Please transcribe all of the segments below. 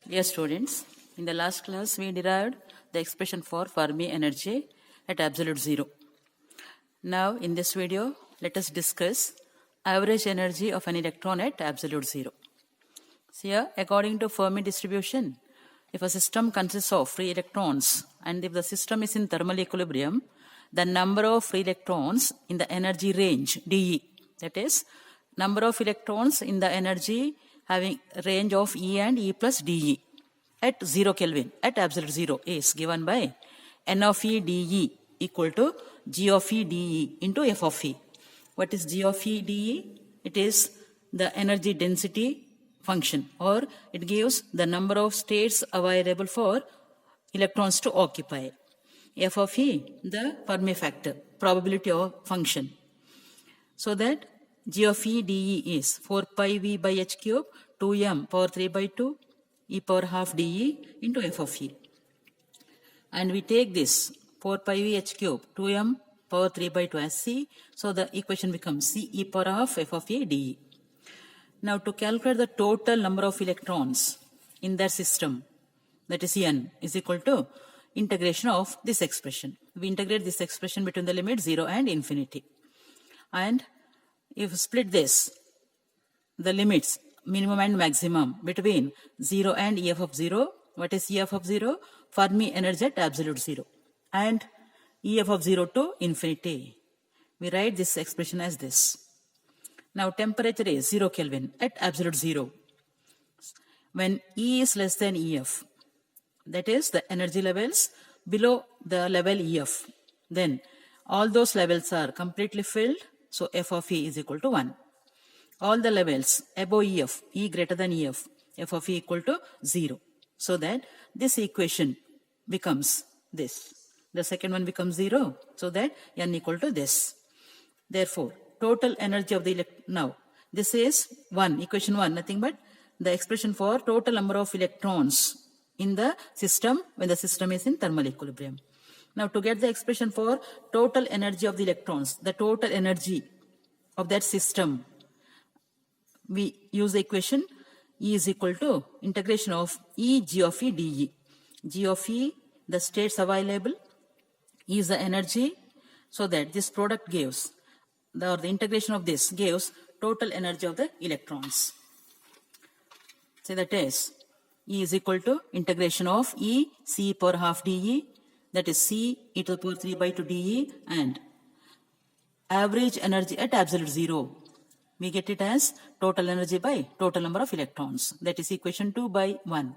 Dear students, in the last class we derived the expression for Fermi energy at absolute zero. Now in this video, let us discuss average energy of an electron at absolute zero. So here, according to Fermi distribution, if a system consists of free electrons and if the system is in thermal equilibrium, the number of free electrons in the energy range dE, that is, number of electrons in the energy having range of E and E plus dE at 0 Kelvin, at absolute zero, is given by N of E dE equal to G of E dE into F of E. What is G of E dE? It is the energy density function, or it gives the number of states available for electrons to occupy. F of E, the Fermi factor, probability of function. So that G of E dE is 4 pi V by H cube 2m power 3 by 2 e power half dE into F of E. And we take this 4 pi V H cube 2m power 3 by 2 as C. So the equation becomes C e power half F of E dE. Now to calculate the total number of electrons in that system, that is N, is equal to integration of this expression. We integrate this expression between the limit 0 and infinity. And if we split this, the limits minimum and maximum between 0 and EF of 0, what is EF of 0? Fermi energy at absolute zero. And EF of 0 to infinity. We write this expression as this. Now temperature is 0 Kelvin at absolute zero. When E is less than EF, that is the energy levels below the level EF, then all those levels are completely filled, so F of E is equal to 1. All the levels above EF, E greater than EF, F of E equal to 0. So that this equation becomes this. The second one becomes 0, so that N equal to this. Therefore, total energy of the now this is 1, equation 1, nothing but the expression for total number of electrons in the system when the system is in thermal equilibrium. Now to get the expression for total energy of the electrons, the total energy of that system, we use the equation E is equal to integration of E G of E dE. G of E, the states available, E is the energy, so that this product gives, or the integration of this gives total energy of the electrons. So that is E is equal to integration of E C power half dE, that is C e to the power 3 by 2 dE, and average energy at absolute zero. We get it as total energy by total number of electrons. That is equation 2 by 1.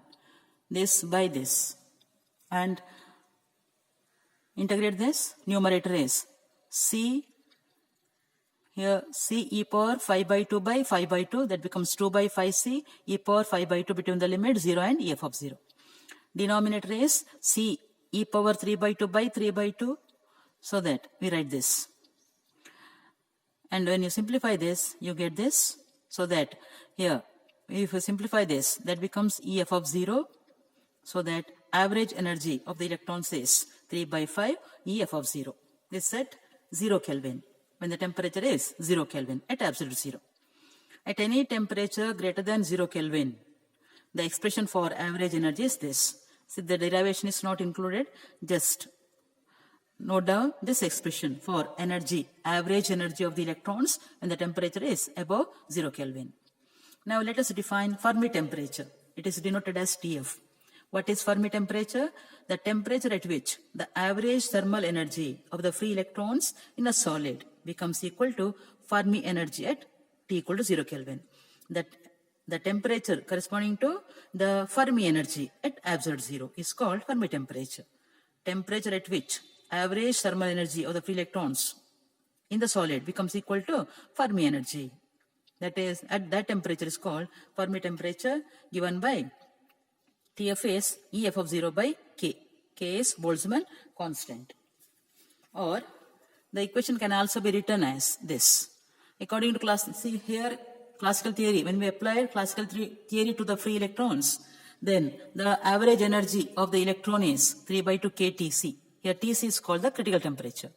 This by this. And integrate this. Numerator is C. Here C e power 5 by 2 by 5 by 2. That becomes 2 by 5C e power 5 by 2 between the limit 0 and EF of 0. Denominator is C e power 3 by 2 by 3 by 2. So that we write this. And when you simplify this, you get this. So that here, if you simplify this, that becomes EF of 0. So that average energy of the electrons is 3 by 5 EF of 0. This at 0 Kelvin, when the temperature is 0 Kelvin at absolute zero. At any temperature greater than 0 Kelvin, the expression for average energy is this. See, the derivation is not included, just note down this expression for energy, average energy of the electrons when the temperature is above 0 Kelvin. Now let us define Fermi temperature. It is denoted as TF. What is Fermi temperature? The temperature at which the average thermal energy of the free electrons in a solid becomes equal to Fermi energy at T equal to 0 Kelvin. That the temperature corresponding to the Fermi energy at absolute zero is called Fermi temperature. Temperature at which average thermal energy of the free electrons in the solid becomes equal to Fermi energy. That is, at that temperature is called Fermi temperature, given by TF is EF of 0 by K. K is Boltzmann constant. Or the equation can also be written as this. According to classical theory, when we apply classical theory to the free electrons, then the average energy of the electron is 3 by 2 kTc. Here Tc is called the critical temperature.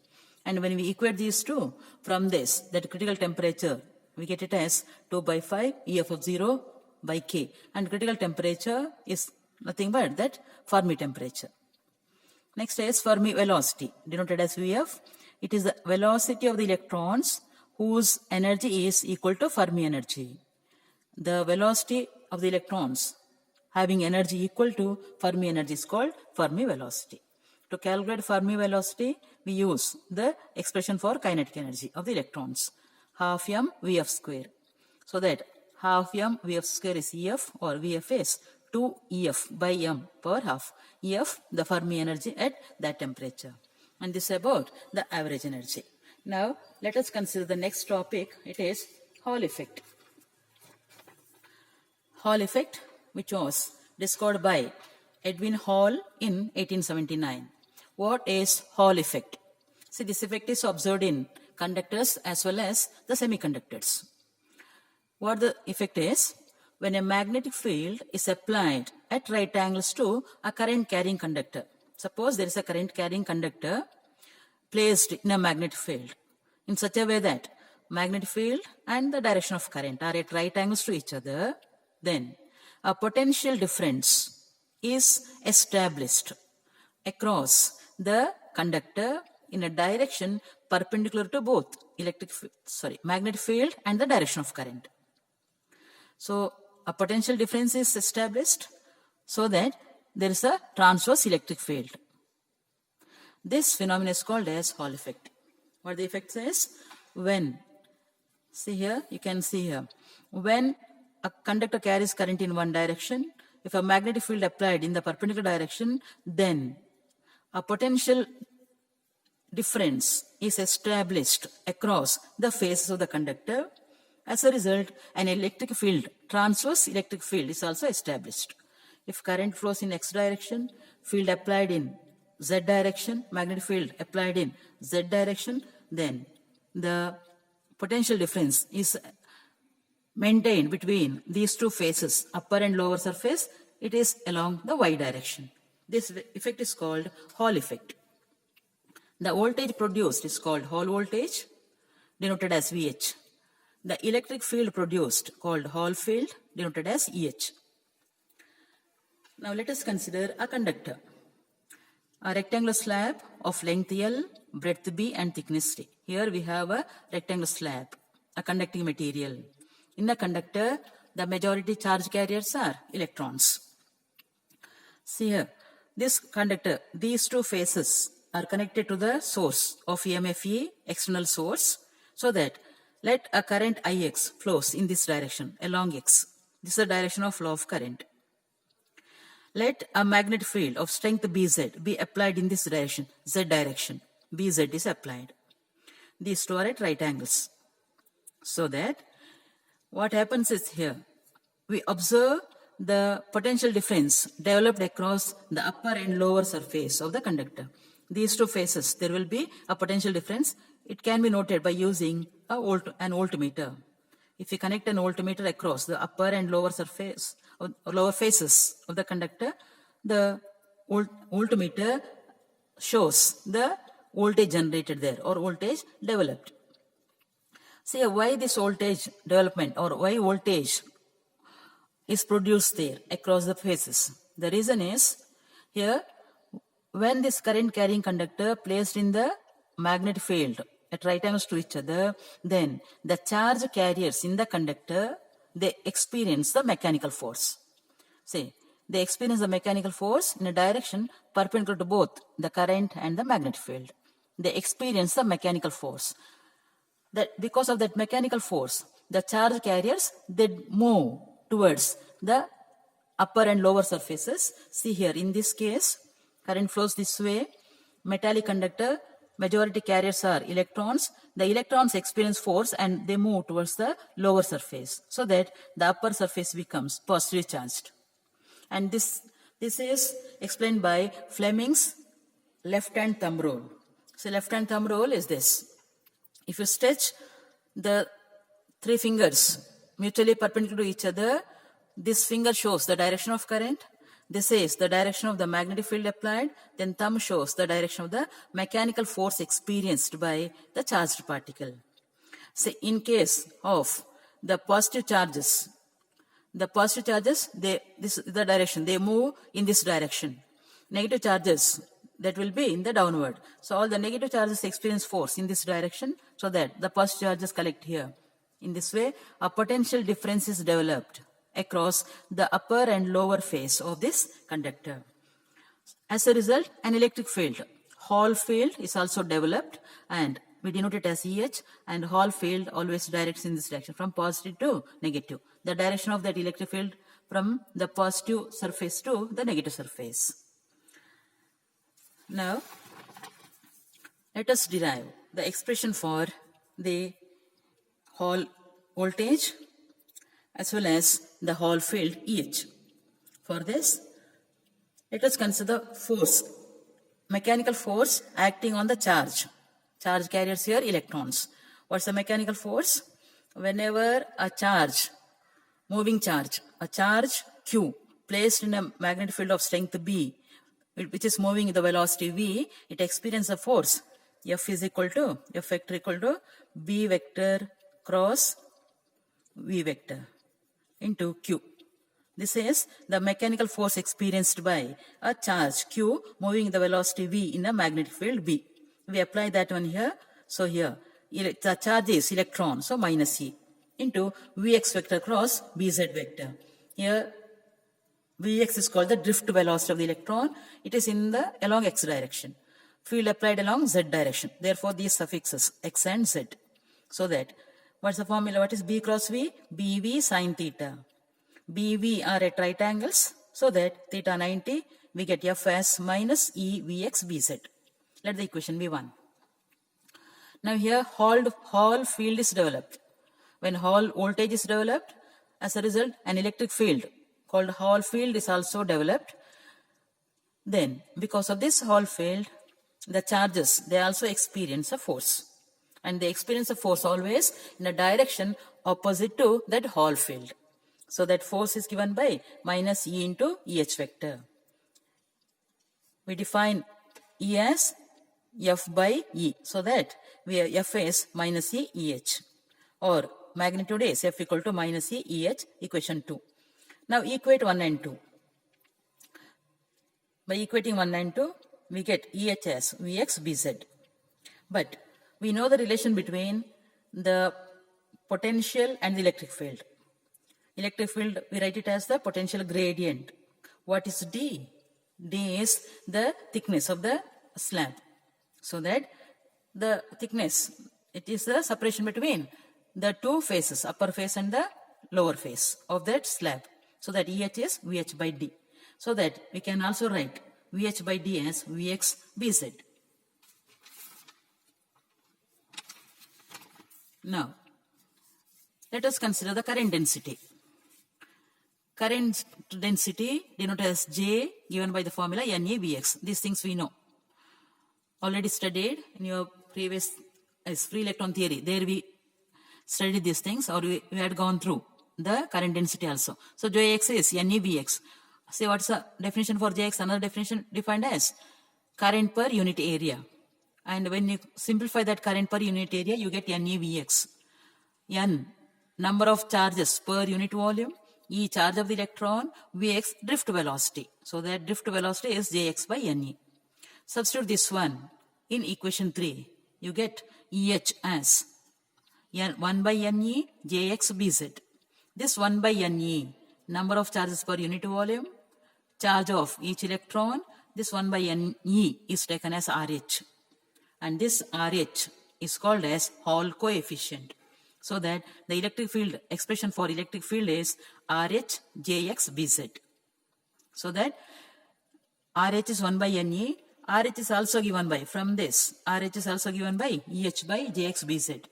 And when we equate these two from this, that critical temperature, we get it as 2 by 5 EF of 0 by K. And critical temperature is nothing but that Fermi temperature. Next is Fermi velocity, denoted as Vf. It is the velocity of the electrons whose energy is equal to Fermi energy. The velocity of the electrons having energy equal to Fermi energy is called Fermi velocity. To calculate Fermi velocity, we use the expression for kinetic energy of the electrons, half m Vf square. So that half m Vf square is Ef, or Vf is 2 Ef by m power half. Ef, the Fermi energy at that temperature. And this is about the average energy. Now, let us consider the next topic. It is Hall effect. Hall effect, which was discovered by Edwin Hall in 1879. What is Hall effect? See, this effect is observed in conductors as well as the semiconductors. What the effect is? When a magnetic field is applied at right angles to a current carrying conductor. Suppose there is a current carrying conductor placed in a magnetic field in such a way that magnetic field and the direction of current are at right angles to each other, then a potential difference is established across the conductor in a direction perpendicular to both magnetic field and the direction of current. So a potential difference is established so that there is a transverse electric field. This phenomenon is called as Hall effect. What the effect says? When, see here, you can see here, when a conductor carries current in one direction, if a magnetic field applied in the perpendicular direction, then a potential difference is established across the faces of the conductor. As a result, an electric field, transverse electric field, is also established. If current flows in x direction, field applied in z direction, magnetic field applied in z direction, then the potential difference is maintained between these two faces, upper and lower surface. It is along the y direction. This effect is called Hall effect. The voltage produced is called Hall voltage, denoted as Vh. The electric field produced, called Hall field, denoted as EH. Now let us consider a conductor. A rectangular slab of length L, breadth B and thickness T. Here we have a rectangular slab, a conducting material. In a conductor, the majority charge carriers are electrons. See here, this conductor, these two faces are connected to the source of EMFE, external source, so that let a current Ix flows in this direction along X. This is the direction of flow of current. Let a magnetic field of strength Bz be applied in this direction, Z direction. Bz is applied. These two are at right angles. So that what happens is here, we observe the potential difference developed across the upper and lower surface of the conductor. These two faces, there will be a potential difference. It can be noted by using an voltmeter. If we connect an voltmeter across the upper and lower surface, or lower faces of the conductor, the voltmeter shows the voltage generated there or voltage developed. See why this voltage development or why voltage is produced there across the faces. The reason is here, when this current carrying conductor placed in the magnetic field at right angles to each other, then the charge carriers in the conductor, they experience the mechanical force. See, they experience the mechanical force in a direction perpendicular to both the current and the magnetic field. They experience the mechanical force. That because of that mechanical force, the charge carriers, they move towards the upper and lower surfaces. See here, in this case, current flows this way. Metallic conductor, majority carriers are electrons. The electrons experience force and they move towards the lower surface, so that the upper surface becomes positively charged. And this is explained by Fleming's left-hand thumb rule. So left-hand thumb rule is this. If you stretch the three fingers mutually perpendicular to each other, this finger shows the direction of current. This is the direction of the magnetic field applied. Then thumb shows the direction of the mechanical force experienced by the charged particle. So in case of the positive charges, The positive charges, this is the direction, they move in this direction. Negative charges, that will be in the downward. So all the negative charges experience force in this direction, so that the positive charges collect here. In this way, a potential difference is developed across the upper and lower face of this conductor. As a result, an electric field, Hall field, is also developed, and we denote it as EH, and Hall field always directs in this direction from positive to negative. The direction of that electric field from the positive surface to the negative surface. Now, let us derive the expression for the Hall voltage as well as the Hall field EH. For this, let us consider force, mechanical force acting on the charge. Charge carriers here, electrons. What's the mechanical force? Whenever a charge, moving charge, a charge Q placed in a magnetic field of strength B, which is moving with the velocity V, it experiences a force. F vector equal to B vector cross V vector into Q. This is the mechanical force experienced by a charge Q moving with the velocity V in a magnetic field B. We apply that one here. So here, the charge is electron, so minus E, into Vx vector cross Bz vector. Here, Vx is called the drift velocity of the electron. It is in the along x direction. Field applied along z direction. Therefore, these suffixes x and z. So that, what's the formula? What is B cross V? BV sine theta. BV are at right angles. So that theta 90, we get F as minus E Vx Bz. Let the equation be 1. Now here Hall field is developed. When Hall voltage is developed, as a result, an electric field called Hall field is also developed. Then, because of this Hall field, the charges, they also experience a force. And they experience a force always in a direction opposite to that Hall field. So that force is given by minus E into EH vector. We define E as F by E. So that F is minus E EH. Or magnitude is F equal to minus E EH, equation 2. Now equate 1 and 2. By equating 1 and 2, we get EH as Vx Bz. But we know the relation between the potential and the electric field. Electric field, we write it as the potential gradient. What is D? D is the thickness of the slab. So that the thickness, it is the separation between the two faces, upper face and the lower face of that slab. So that EH is VH by D. So that we can also write VH by D as Vx Bz. Now, let us consider the current density. Current density denoted as J, given by the formula NeVx. These things we know. Already studied in your previous free electron theory. There we studied these things, or we had gone through the current density also. So Jx is NeVx. Say what's the definition for Jx? Another definition defined as current per unit area. And when you simplify that current per unit area, you get NeVx. N, number of charges per unit volume. E, charge of the electron. Vx, drift velocity. So that drift velocity is Jx by Ne. Substitute this one in equation 3. You get EH as 1 by Ne Jx Bz. This 1 by Ne, number of charges per unit volume, charge of each electron. This 1 by Ne is taken as RH. And this RH is called as Hall coefficient. So that the electric field, expression for electric field is RH Jx Bz. So that RH is 1 by Ne. RH is also given by, from this, RH is also given by EH by Jx Bz.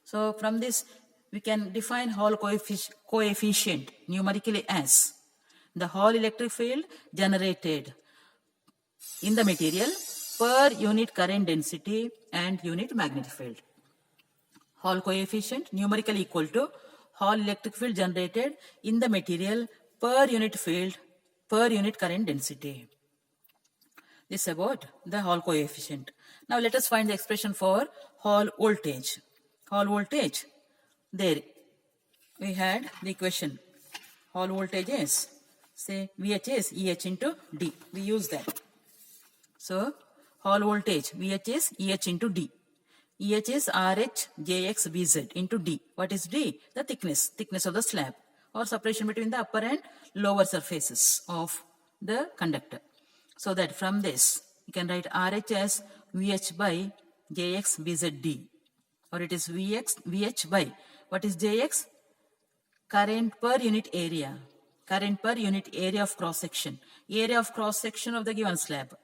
So from this, we can define Hall coefficient numerically as the Hall electric field generated in the material per unit current density and unit magnetic field. Hall coefficient numerically equal to Hall electric field generated in the material per unit field per unit current density. This is about the Hall coefficient. Now let us find the expression for Hall voltage. Hall voltage, there we had the equation Hall voltage is, say VH is EH into D. We use that. So Hall voltage VH is EH into D. EH is RH JX BZ into D. What is D? The thickness of the slab, or separation between the upper and lower surfaces of the conductor. So that from this you can write RH as VH by JX BZD, or it is VH by, what is JX? Current per unit area. Current per unit area of cross section. Area of cross section of the given slab.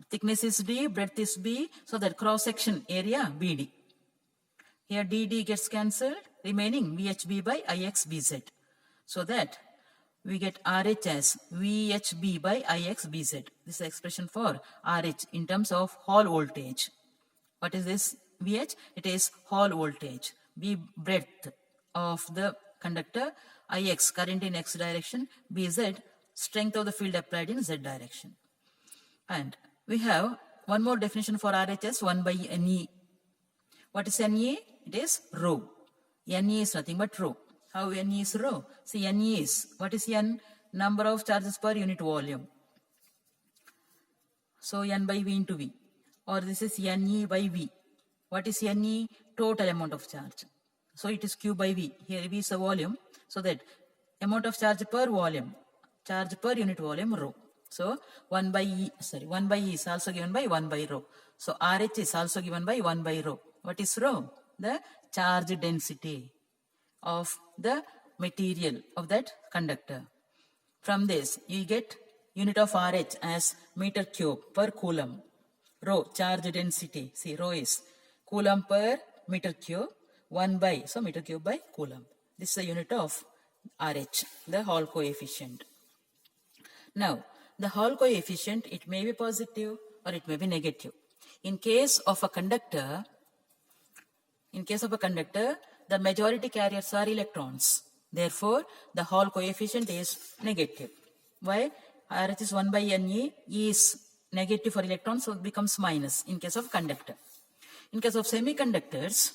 Thickness is D, breadth is B, so that cross section area BD. Here DD gets cancelled, remaining VHB by IXBZ. So that we get RH as VHB by IXBZ. This is the expression for RH in terms of Hall voltage. What is this VH? It is Hall voltage. B, breadth of the conductor. IX, current in X direction. BZ, strength of the field applied in Z direction. And we have one more definition for RHS, 1 by NE. What is NE? It is rho. NE is nothing but rho. How NE is rho? See, NE is, what is N? Number of charges per unit volume. So N by V into V. Or this is NE by V. What is NE? Total amount of charge. So it is Q by V. Here V is a volume. So that amount of charge per volume. Charge per unit volume, rho. So 1 by E is also given by 1 by rho. So RH is also given by 1 by rho. What is rho? The charge density of the material of that conductor. From this you get unit of RH as meter cube per coulomb. Rho, charge density. See, rho is coulomb per meter cube, 1 by, so meter cube by coulomb. This is the unit of RH, the Hall coefficient. Now, the Hall coefficient, it may be positive or it may be negative. In case of a conductor, the majority carriers are electrons. Therefore, the Hall coefficient is negative. Why? RH is 1 by Ne, E is negative for electrons, so it becomes minus in case of conductor. In case of semiconductors,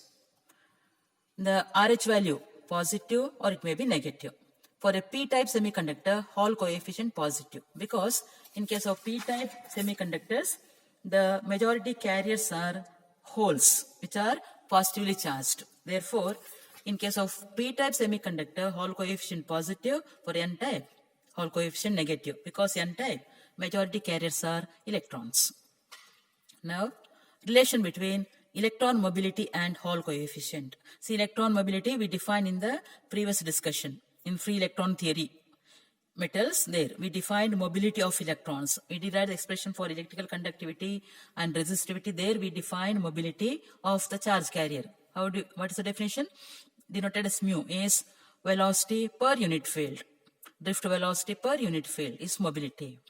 the RH value positive or it may be negative. For a p-type semiconductor, Hall coefficient positive, because in case of p-type semiconductors, the majority carriers are holes which are positively charged. Therefore, in case of p-type semiconductor, Hall coefficient positive. For n-type, Hall coefficient negative, because n-type majority carriers are electrons. Now, relation between electron mobility and Hall coefficient. See, electron mobility we defined in the previous discussion. In free electron theory metals, there we defined mobility of electrons. We derived the expression for electrical conductivity and resistivity. There we defined mobility of the charge carrier. What is the definition? Denoted as mu is velocity per unit field. Drift velocity per unit field is mobility.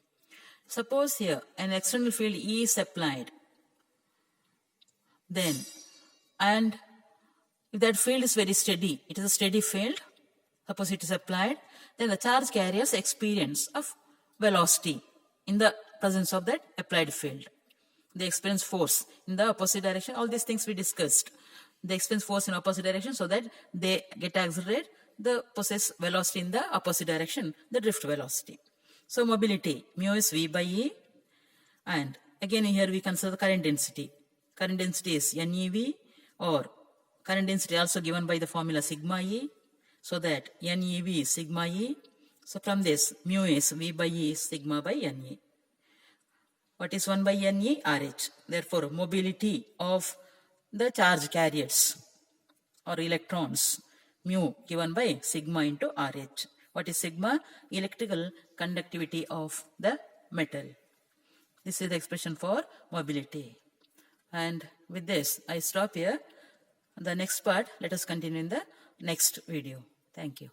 Suppose here an external field E is applied. Then, and if that field is very steady, it is a steady field, suppose it is applied, then the charge carriers experience of velocity in the presence of that applied field. They experience force in the opposite direction. All these things we discussed. They experience force in opposite direction so that they get accelerated. They possess velocity in the opposite direction, the drift velocity. So mobility, mu is V by E. And again here we consider the current density. Current density is NEV, or current density also given by the formula sigma E. So that NEV is sigma E. So from this, mu is V by E is sigma by NE. What is 1 by NE? RH. Therefore, mobility of the charge carriers or electrons, mu given by sigma into RH. What is sigma? Electrical conductivity of the metal. This is the expression for mobility. And with this, I stop here. The next part, let us continue in the next video. Thank you.